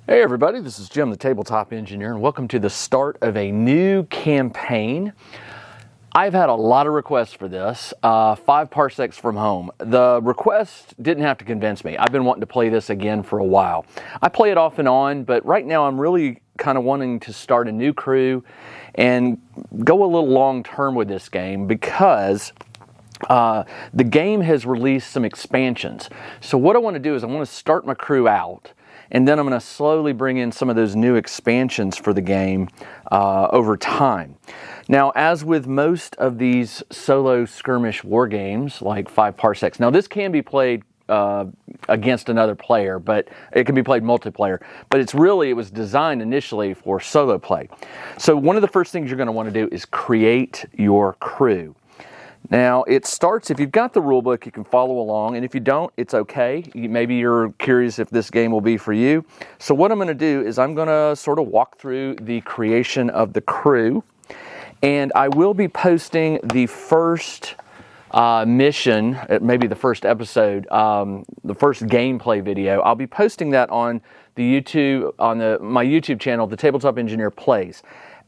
Hey everybody, this is Jim, the Tabletop Engineer, and welcome to the start of a new campaign. I've had a lot of requests for this, 5 Parsecs from Home. The request didn't have to convince me. I've been wanting to play this again for a while. I play it off and on, but right now I'm really kind of wanting to start a new crew and go a little long term with this game because the game has released some expansions. So what I want to do is I want to start my crew out, and then I'm going to slowly bring in some of those new expansions for the game over time. Now, as with most of these solo skirmish war games, like 5 Parsecs, now this can be played against another player, but it can be played multiplayer. But it was designed initially for solo play. So one of the first things you're going to want to do is create your crew. Now, it starts, if you've got the rule book, you can follow along, and if you don't, it's okay. Maybe you're curious if this game will be for you. So what I'm going to do is I'm going to sort of walk through the creation of the crew, and I will be posting the first mission, maybe the first episode, the first gameplay video. I'll be posting that on the YouTube, my YouTube channel, The Tabletop Engineer Plays.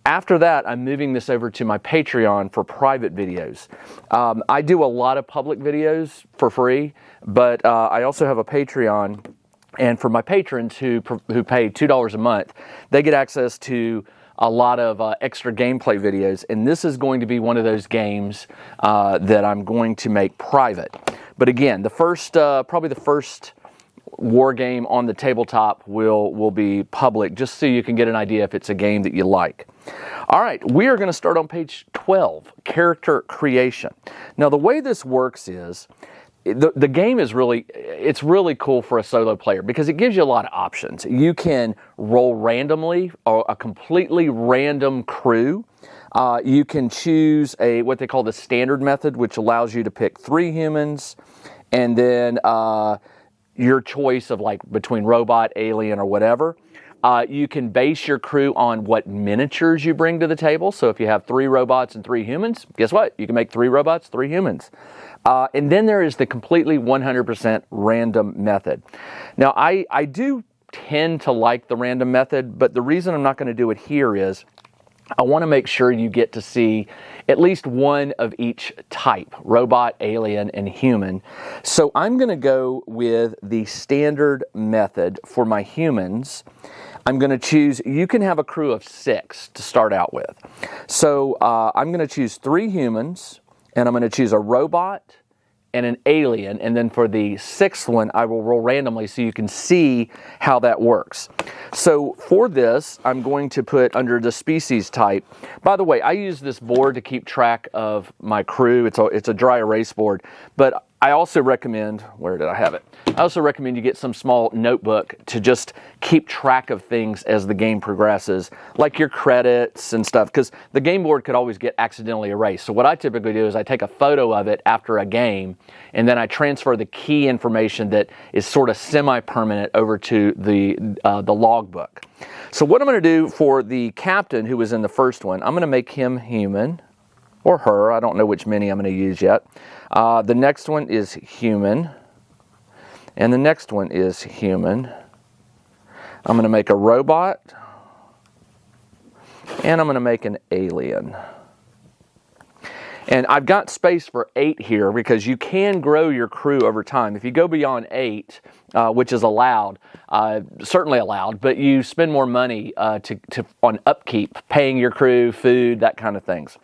After that, I'm moving this over to my Patreon for private videos. I do a lot of public videos for free, but I also have a Patreon, and for my patrons who pay $2 a month, they get access to a lot of extra gameplay videos, and this is going to be one of those games that I'm going to make private. But again, probably the first war game on the tabletop will be public, just so you can get an idea if it's a game that you like. All right, we are going to start on page 12, character creation. Now, the way this works is the game is really cool for a solo player because it gives you a lot of options. You can roll randomly or a completely random crew. You can choose what they call the standard method, which allows you to pick 3 humans and then your choice of between robot, alien, or whatever. You can base your crew on what miniatures you bring to the table. So if you have 3 robots and 3 humans, guess what? You can make 3 robots, 3 humans. And then there is the completely 100% random method. Now, I do tend to like the random method, but the reason I'm not going to do it here is I want to make sure you get to see at least one of each type, robot, alien, and human. So I'm going to go with the standard method for my humans. I'm going to choose, you can have a crew of 6 to start out with. So I'm going to choose 3 humans, and I'm going to choose a robot and an alien, and then for the 6th one, I will roll randomly so you can see how that works. So for this, I'm going to put under the species type. By the way, I use this board to keep track of my crew. It's a dry erase board, but I also recommend, where did I have it? I also recommend you get some small notebook to just keep track of things as the game progresses, like your credits and stuff, because the game board could always get accidentally erased. So what I typically do is I take a photo of it after a game, and then I transfer the key information that is sort of semi-permanent over to the logbook. So what I'm going to do for the captain who was in the first one, I'm going to make him human, or her. I don't know which mini I'm going to use yet. The next one is human. And the next one is human. I'm going to make a robot. And I'm going to make an alien. And I've got space for 8 here because you can grow your crew over time. If you go beyond 8, which is allowed, certainly allowed, but you spend more money on upkeep, paying your crew, food, that kind of things.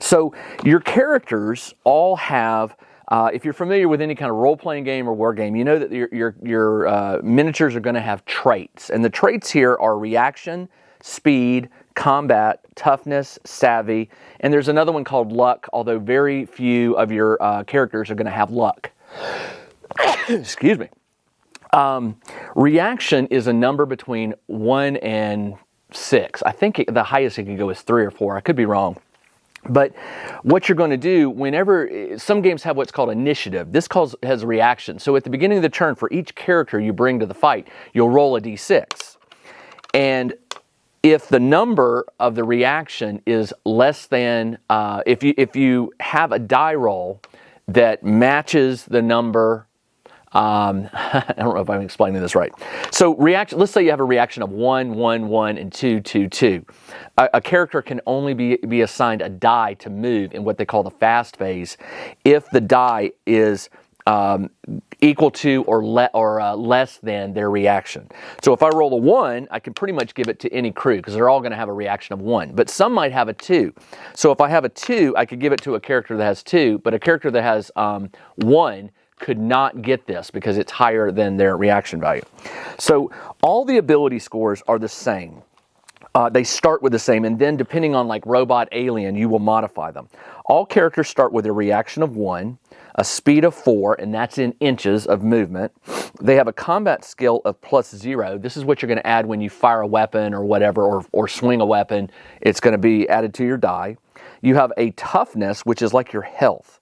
So your characters all have, if you're familiar with any kind of role-playing game or war game, you know that your miniatures are going to have traits. And the traits here are reaction, speed, combat, toughness, savvy, and there's another one called luck, although very few of your characters are going to have luck. Excuse me. Reaction is a number between 1 and 6. I think the highest it can go is 3 or 4. I could be wrong. But what you're going to do whenever, some games have what's called initiative. This has reaction. So at the beginning of the turn, for each character you bring to the fight, you'll roll a d6. And if the number of the reaction is less than, if you have a die roll that matches the number I don't know if I'm explaining this right. So let's say you have a reaction of 1, 1, 1, and 2, 2, 2. A character can only be assigned a die to move in what they call the fast phase if the die is equal to or less than their reaction. So if I roll a 1, I can pretty much give it to any crew because they're all going to have a reaction of 1. But some might have a 2. So if I have a 2, I could give it to a character that has 2, but a character that has 1 could not get this because it's higher than their reaction value. So all the ability scores are the same. They start with the same, and then depending on like robot, alien, you will modify them. All characters start with a reaction of 1, a speed of 4, and that's in inches of movement. They have a combat skill of +0. This is what you're going to add when you fire a weapon or whatever, or swing a weapon. It's going to be added to your die. You have a toughness, which is like your health.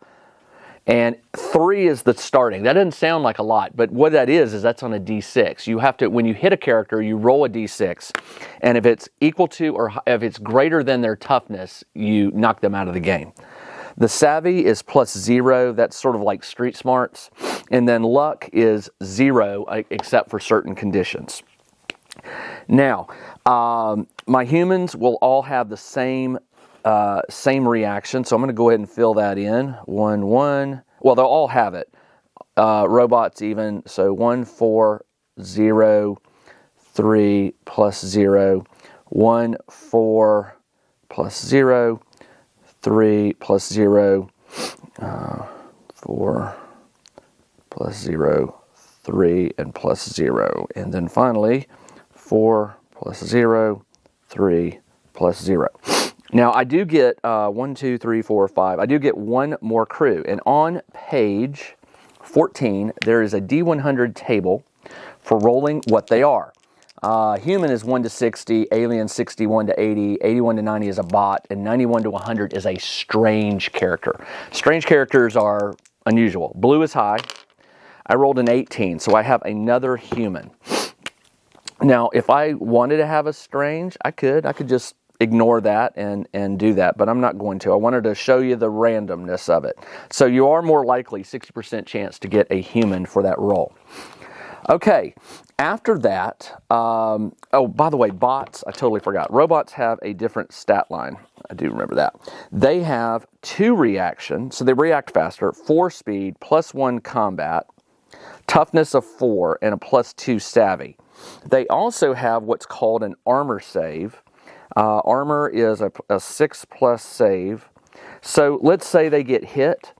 And 3 is the starting. That doesn't sound like a lot, but what that is that's on a D6. You have to, when you hit a character, you roll a D6, and if it's equal to or if it's greater than their toughness, you knock them out of the game. The savvy is +0. That's sort of like street smarts. And then luck is 0, except for certain conditions. Now, my humans will all have the same reaction, so I'm going to go ahead and fill that in. 1, 1. Well, they'll all have it. Robots even. So 1, 4, 0, 3 +0. 1, 4 +0. 3 +0. 4 +0. 3 and +0. And then finally, 4 +0. 3 +0. Now, I do get 1, 2, 3, 4, 5. I do get one more crew. And on page 14, there is a D100 table for rolling what they are. Human is 1 to 60, alien 61 to 80, 81 to 90 is a bot, and 91 to 100 is a strange character. Strange characters are unusual. Blue is high. I rolled an 18, so I have another human. Now, if I wanted to have a strange, I could just ignore that and do that, but I'm not going to. I wanted to show you the randomness of it. So you are more likely, 60% chance to get a human for that roll. Okay, after that, oh, by the way, bots, I totally forgot. Robots have a different stat line. I do remember that. They have 2 reaction, so they react faster, 4 speed, +1 combat, toughness of 4, and a +2 savvy. They also have what's called an armor save. Armor is a 6+ save. So let's say they get hit.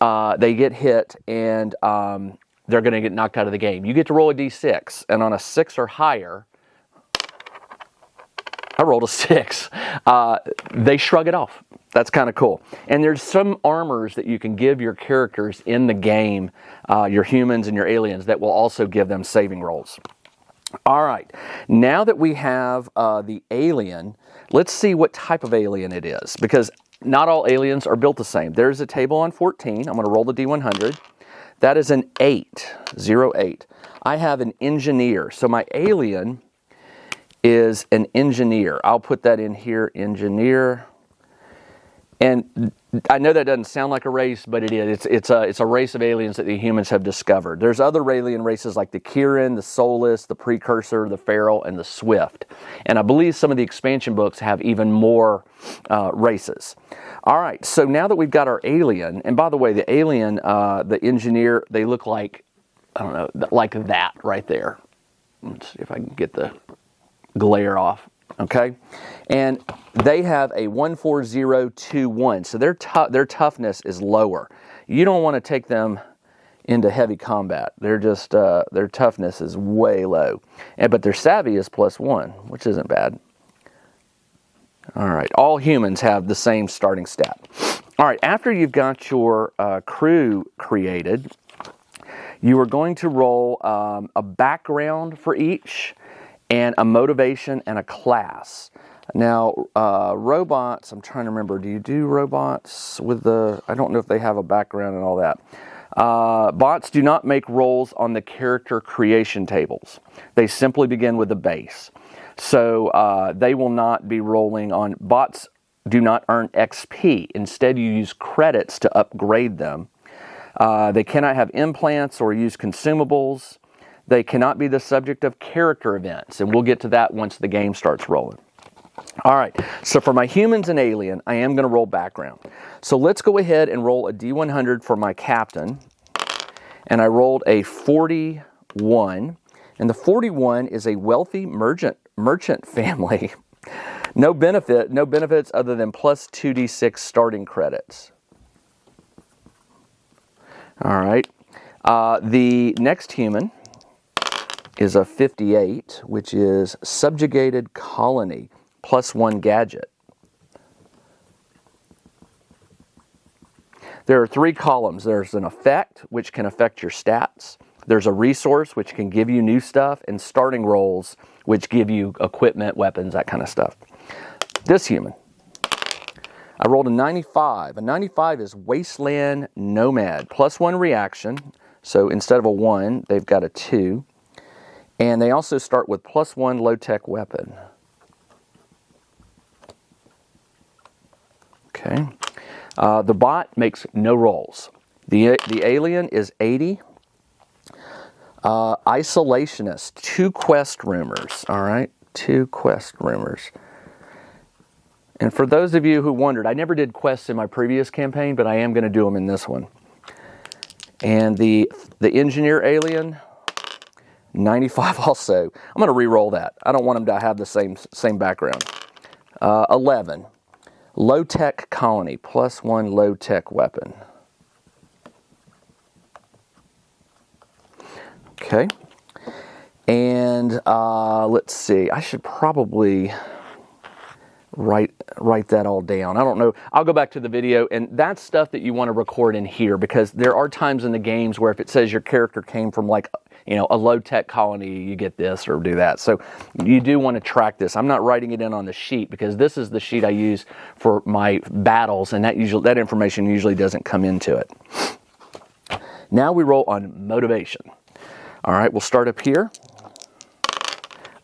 And they're going to get knocked out of the game. You get to roll a D6, and on a 6 or higher, I rolled a 6. They shrug it off. That's kind of cool. And there's some armors that you can give your characters in the game, your humans and your aliens, that will also give them saving rolls. All right, now that we have the alien, let's see what type of alien it is, because not all aliens are built the same. There's a table on 14. I'm going to roll the D100. That is an 8, 0, 8. I have an engineer. So my alien is an engineer. I'll put that in here, engineer. And I know that doesn't sound like a race, but it is. It's a race of aliens that the humans have discovered. There's other alien races like the Kirin, the Soulless, the Precursor, the Feral, and the Swift. And I believe some of the expansion books have even more races. All right, so now that we've got our alien, and by the way, the alien, the engineer, they look like, I don't know, like that right there. Let's see if I can get the glare off. Okay, and they have a 14021, so their toughness is lower. You don't want to take them into heavy combat. They're just their toughness is way low, but their savvy is +1, which isn't bad. All right, all humans have the same starting stat. All right, after you've got your crew created, you are going to roll a background for each, and a motivation, and a class. Now, robots, I'm trying to remember, do you do robots with I don't know if they have a background and all that. Bots do not make rolls on the character creation tables. They simply begin with the base. So they will not be rolling on, bots do not earn XP. Instead, you use credits to upgrade them. They cannot have implants or use consumables. They cannot be the subject of character events, and we'll get to that once the game starts rolling. All right, so for my humans and alien, I am going to roll background. So let's go ahead and roll a D100 for my captain, and I rolled a 41, and the 41 is a wealthy merchant family. No benefits other than plus 2d6 starting credits. All right, the next human is a 58, which is subjugated colony, plus 1 gadget. There are 3 columns. There's an effect, which can affect your stats. There's a resource, which can give you new stuff, and starting rolls, which give you equipment, weapons, that kind of stuff. This human, I rolled a 95. A 95 is Wasteland Nomad, plus 1 reaction. So instead of a 1, they've got a 2. And they also start with plus 1 low-tech weapon. Okay. The bot makes no rolls. The alien is 80. Isolationist, 2 quest rumors. All right, 2 quest rumors. And for those of you who wondered, I never did quests in my previous campaign, but I am going to do them in this one. And the engineer alien, 95 also. I'm going to re-roll that. I don't want them to have the same background. 11. Low-tech colony, plus 1 low-tech weapon. Okay. And let's see. I should probably write that all down. I don't know. I'll go back to the video, and that's stuff that you want to record in here, because there are times in the games where if it says your character came from like, you know, a low-tech colony, you get this or do that. So you do want to track this. I'm not writing it in on the sheet because this is the sheet I use for my battles, and that information usually doesn't come into it. Now we roll on motivation. All right, we'll start up here.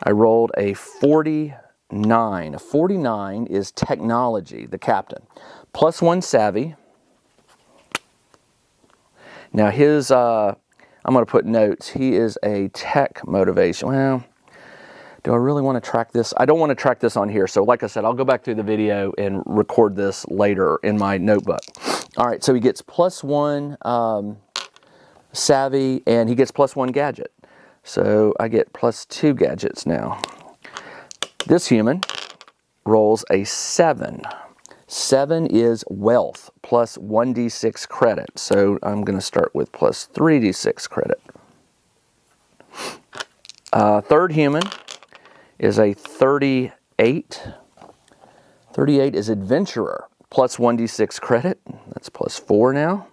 I rolled a 49. A 49 is technology, the captain. Plus 1 savvy. Now his, I'm going to put notes. He is a tech motivation. Well, do I really want to track this? I don't want to track this on here. So like I said, I'll go back through the video and record this later in my notebook. All right, so he gets plus 1 savvy, and he gets plus 1 gadget. So I get plus 2 gadgets now. This human rolls a 7. 7 is wealth, plus 1d6 credit. So I'm going to start with plus 3d6 credit. Third human is a 38. 38 is adventurer, plus 1d6 credit. That's plus 4 now.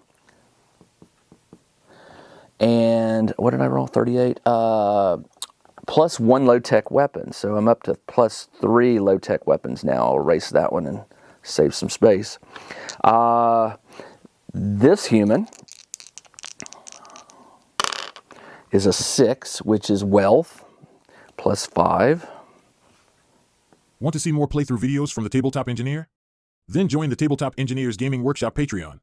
And what did I roll? 38. Plus 1 low-tech weapon. So I'm up to plus 3 low-tech weapons now. I'll erase that one and save some space. This human is a 6, which is wealth, plus 5. Want to see more playthrough videos from the Tabletop Engineer? Then join the Tabletop Engineers Gaming Workshop Patreon.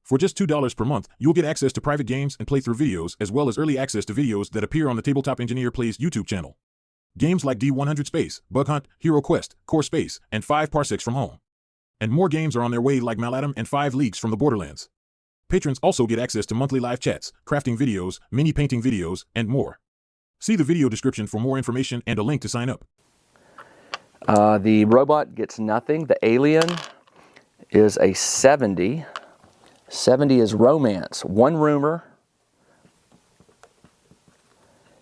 For just $2 per month, you'll get access to private games and playthrough videos, as well as early access to videos that appear on the Tabletop Engineer Plays YouTube channel. Games like D100 Space, Bug Hunt, Hero Quest, Core Space, and 5 Parsecs from Home. And more games are on their way like Malatom and 5 Leagues from the Borderlands. Patrons also get access to monthly live chats, crafting videos, mini painting videos, and more. See the video description for more information and a link to sign up. The robot gets nothing. The alien is a 70. 70 is romance. 1 rumor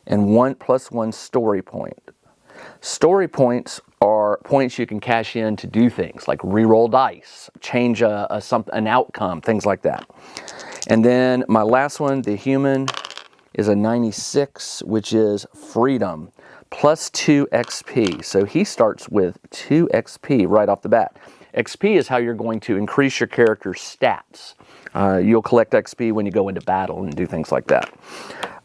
and 1 plus 1 story point. Story points are points you can cash in to do things like re-roll dice, change an outcome, things like that. And then my last one, the human, is a 96, which is freedom, plus 2 XP. So he starts with 2 XP right off the bat. XP is how you're going to increase your character's stats. You'll collect XP when you go into battle and do things like that.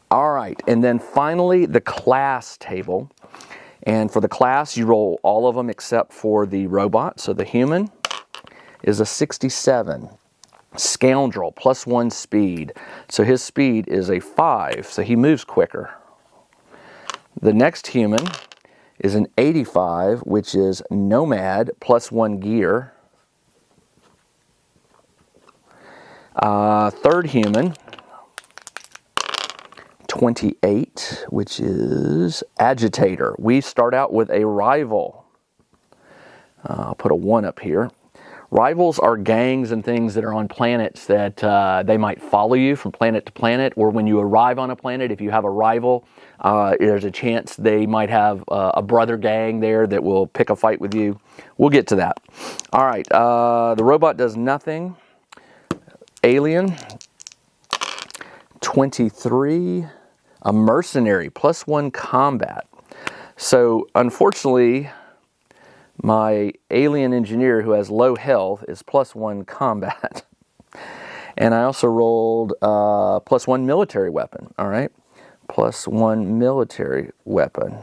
All right, and then finally the class table. And for the class, you roll all of them except for the robot. So the human is a 67. Scoundrel, +1 speed. So his speed is a 5, so he moves quicker. The next human is an 85, which is Nomad, +1 gear. Third human, 28, which is Agitator. We start out with a rival. I'll put a 1 up here. Rivals are gangs and things that are on planets that they might follow you from planet to planet, or when you arrive on a planet, if you have a rival, there's a chance they might have a brother gang there that will pick a fight with you. We'll get to that. All right, the robot does nothing. Alien, 23, a mercenary, +1 combat. So unfortunately, my alien engineer who has low health is +1 combat. And I also rolled +1 military weapon, all right? +1 military weapon.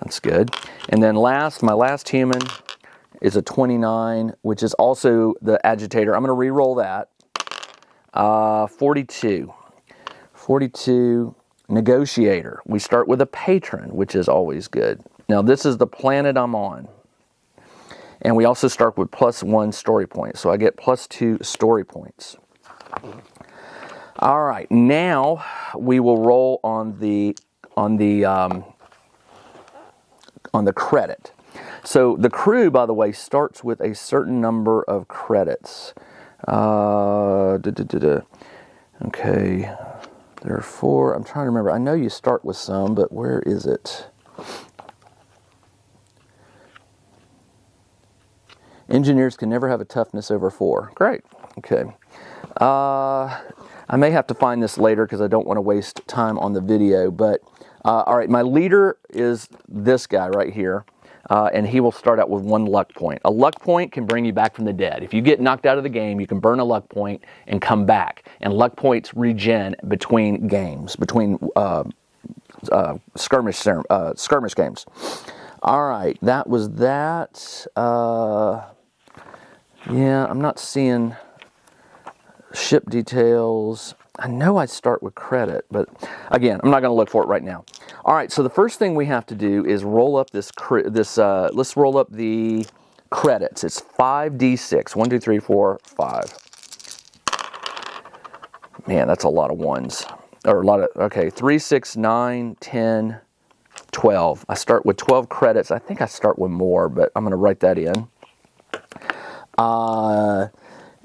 That's good. And then my last human is a 29, which is also the Agitator. I'm going to re-roll that. 42. 42, Negotiator. We start with a patron, which is always good. Now, this is the planet I'm on. And we also start with +1 story point. So I get +2 story points. All right, now we will roll on the credit. So the crew, by the way, starts with a certain number of credits. Okay, there are 4. I'm trying to remember. I know you start with some, but where is it? Engineers can never have a toughness over 4. Great. Okay. I may have to find this later because I don't want to waste time on the video. But all right, my leader is this guy right here. And he will start out with 1 luck point. A luck point can bring you back from the dead. If you get knocked out of the game, you can burn a luck point and come back. And luck points regen between games, between skirmish games. All right, that was that. Yeah, I'm not seeing ship details. I know I start with credit, but again, I'm not going to look for it right now. All right, so the first thing we have to do is roll up let's roll up the credits. It's 5d6. 1, 2, 3, 4, 5. Man, that's a lot of ones. Or a lot of, okay, 3, 6, 9, 10, 12. I start with 12 credits. I think I start with more, but I'm going to write that in.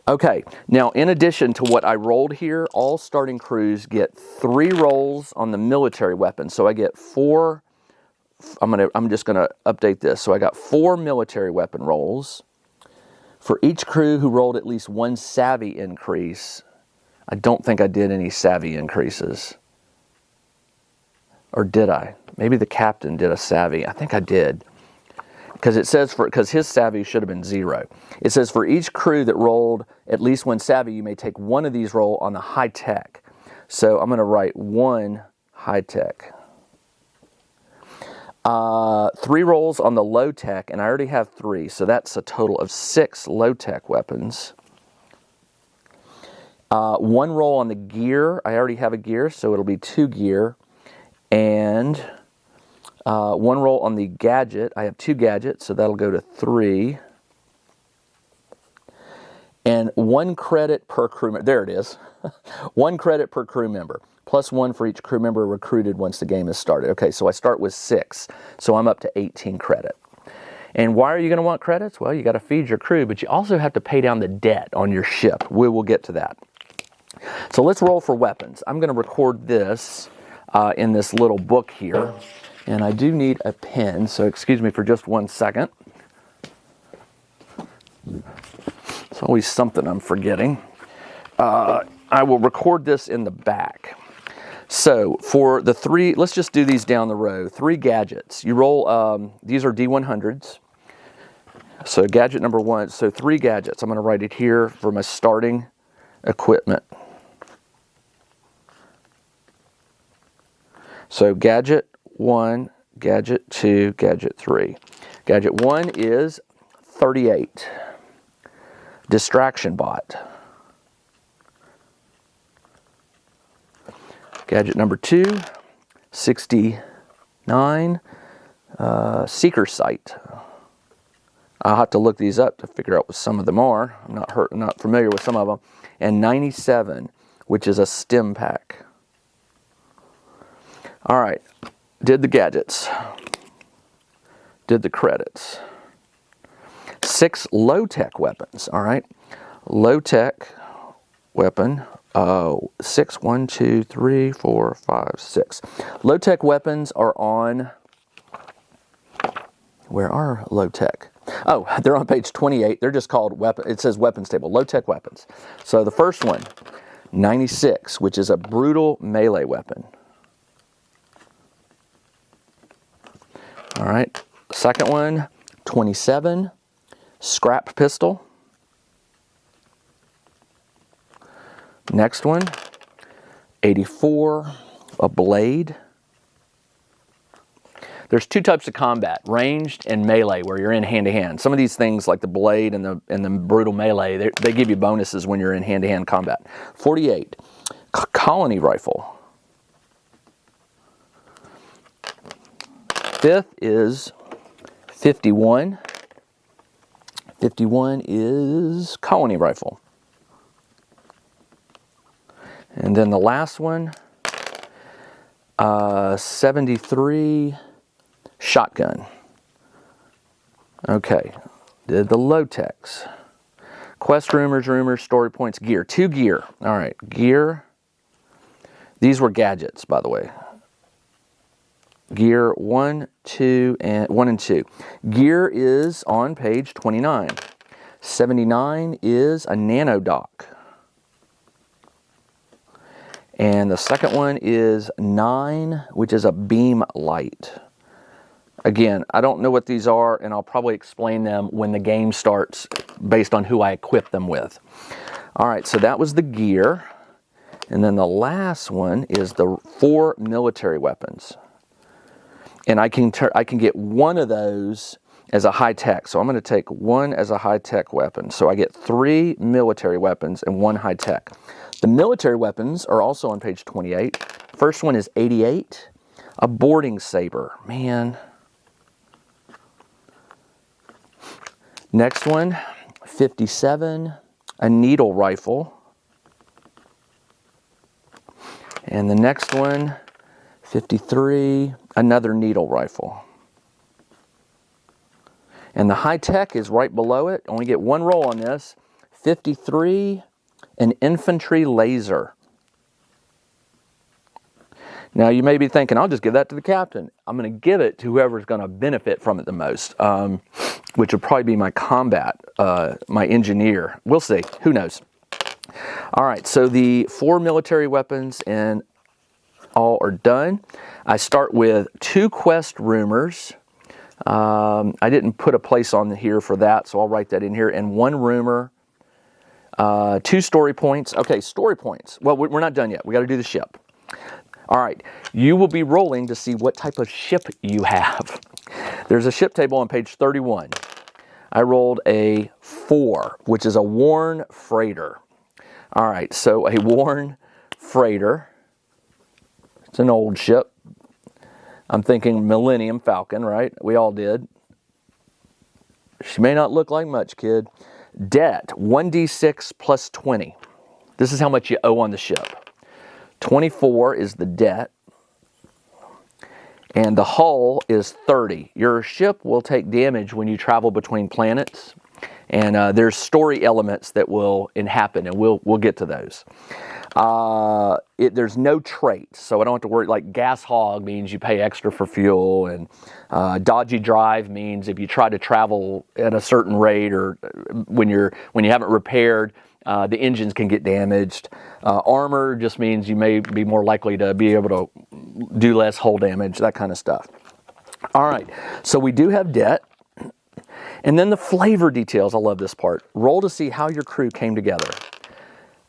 Okay, now in addition to what I rolled here, all starting crews get 3 rolls on the military weapon. So I get 4, I'm just gonna update this. So I got 4 military weapon rolls. For each crew who rolled at least 1 savvy increase. I don't think I did any savvy increases. Or did I? Maybe the captain did a savvy. I think I did. Because it says because his savvy should have been 0. It says for each crew that rolled at least 1 savvy, you may take 1 of these roll on the high tech. So I'm going to write 1 high tech. 3 rolls on the low tech, and I already have 3, so that's a total of 6 low tech weapons. 1 roll on the gear. I already have a gear, so it'll be 2 gear, and 1 roll on the gadget. I have 2 gadgets, so that'll go to 3. And 1 credit per crew member. There it is. 1 credit per crew member. +1 for each crew member recruited once the game is started. Okay, so I start with 6. So I'm up to 18 credit. And why are you going to want credits? Well, you got to feed your crew, but you also have to pay down the debt on your ship. We will get to that. So let's roll for weapons. I'm going to record this in this little book here. And I do need a pen, so excuse me for just 1 second. It's always something I'm forgetting. I will record this in the back. So for the 3, let's just do these down the row. 3 gadgets. You roll, these are D100s. So gadget number 1, so 3 gadgets. I'm going to write it here for my starting equipment. So gadget 1, gadget 2, gadget 3. Gadget 1 is 38. Distraction bot. Gadget number 2, 69, seeker sight. I'll have to look these up to figure out what some of them are. I'm not familiar with some of them. And 97, which is a stim pack. All right, did the gadgets. Did the credits. 6 low-tech weapons, all right? Low-tech weapon. 6, 1, 2, 3, 4, 5, 6. Low-tech weapons are on... Where are low-tech? Oh, they're on page 28. They're just called weapon. It says weapons table, low-tech weapons. So the first one, 96, which is a brutal melee weapon. All right. Second one, 27, scrap pistol. Next one, 84, a blade. There's 2 types of combat, ranged and melee, where you're in hand-to-hand. Some of these things, like the blade and the brutal melee, they give you bonuses when you're in hand-to-hand combat. 48, colony rifle. 5th is 51. 51 is colony rifle. And then the last one, 73, shotgun. Okay, did the low-techs. Quest rumors, story points, gear. 2 gear. All right, gear. These were gadgets, by the way. Gear 1, 2, and 1 and 2. Gear is on page 29. 79 is a nano dock. And the second one is 9, which is a beam light. Again, I don't know what these are, and I'll probably explain them when the game starts based on who I equip them with. All right, so that was the gear. And then the last one is the 4 military weapons. And I can get one of those as a high-tech. So I'm going to take one as a high-tech weapon. So I get 3 military weapons and 1 high-tech. The military weapons are also on page 28. First one is 88, a boarding saber. Man. Next one, 57, a needle rifle. And the next one, 53, another needle rifle. And the high-tech is right below it. Only get 1 roll on this. 53, an infantry laser. Now you may be thinking, I'll just give that to the captain. I'm going to give it to whoever's going to benefit from it the most, which would probably be my combat, my engineer. We'll see. Who knows? All right, so the 4 military weapons and all are done. I start with 2 quest rumors. I didn't put a place on here for that, so I'll write that in here. And 1 rumor, 2 story points. Okay, story points. Well, we're not done yet. We got to do the ship. All right, you will be rolling to see what type of ship you have. There's a ship table on page 31. I rolled a 4, which is a worn freighter. All right, so a worn freighter. It's an old ship. I'm thinking Millennium Falcon, right? We all did. She may not look like much, kid. Debt, 1d6 plus 20. This is how much you owe on the ship. 24 is the debt. And the hull is 30. Your ship will take damage when you travel between planets. And there's story elements that will happen, and we'll get to those. There's no trait, so I don't have to worry. Like gas hog means you pay extra for fuel, and dodgy drive means if you try to travel at a certain rate or when you haven't repaired, the engines can get damaged. Armor just means you may be more likely to be able to do less hull damage, that kind of stuff. All right, so we do have debt. And then the flavor details. I love this part. Roll to see how your crew came together.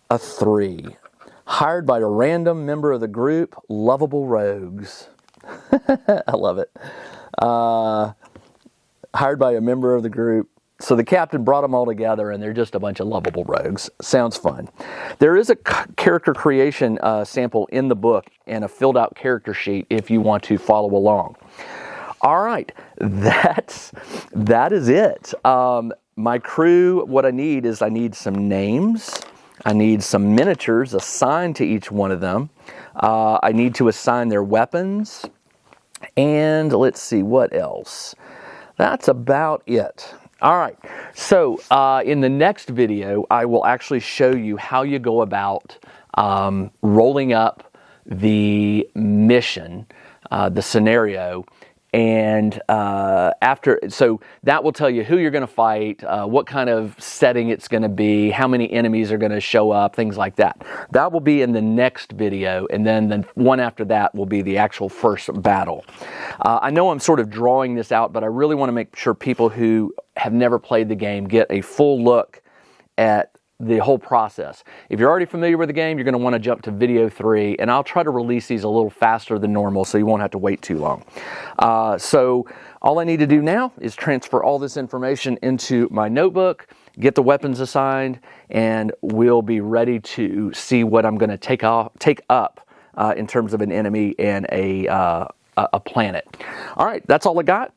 A 3. Hired by a random member of the group, lovable rogues. I love it. Hired by a member of the group, So the captain brought them all together, and they're just a bunch of lovable rogues. Sounds fun. There is a character creation sample in the book and a filled out character sheet if you want to follow along. All right, that is it. My crew, what I need is I need some names. I need some miniatures assigned to each one of them. I need to assign their weapons. And let's see, what else? That's about it. All right, so in the next video, I will actually show you how you go about rolling up the mission, the scenario, and so that will tell you who you're going to fight, what kind of setting it's going to be, how many enemies are going to show up, things like that. That will be in the next video, and then the one after that will be the actual first battle. I know I'm sort of drawing this out, but I really want to make sure people who have never played the game get a full look at the whole process. If you're already familiar with the game, you're going to want to jump to video 3, and I'll try to release these a little faster than normal so you won't have to wait too long. So all I need to do now is transfer all this information into my notebook, get the weapons assigned, and we'll be ready to see what I'm going to take up in terms of an enemy and a planet. All right, that's all I got.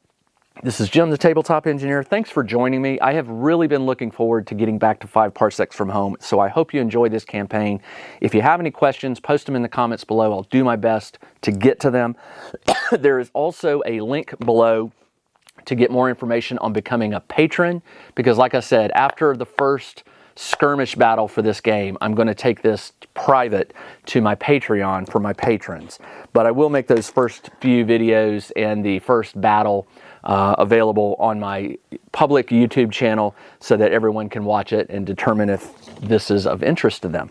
This is Jim, the Tabletop Engineer. Thanks for joining me. I have really been looking forward to getting back to 5 Parsecs from home, so I hope you enjoy this campaign. If you have any questions, post them in the comments below. I'll do my best to get to them. There is also a link below to get more information on becoming a patron, because like I said, after the first skirmish battle for this game, I'm going to take this private to my Patreon for my patrons. But I will make those first few videos and the first battle available on my public YouTube channel so that everyone can watch it and determine if this is of interest to them.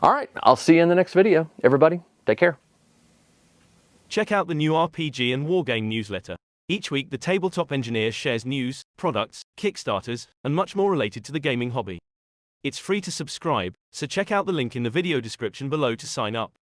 All right, I'll see you in the next video. Everybody, take care. Check out the new RPG and Wargame newsletter. Each week, the Tabletop Engineer shares news, products, Kickstarters, and much more related to the gaming hobby. It's free to subscribe, so check out the link in the video description below to sign up.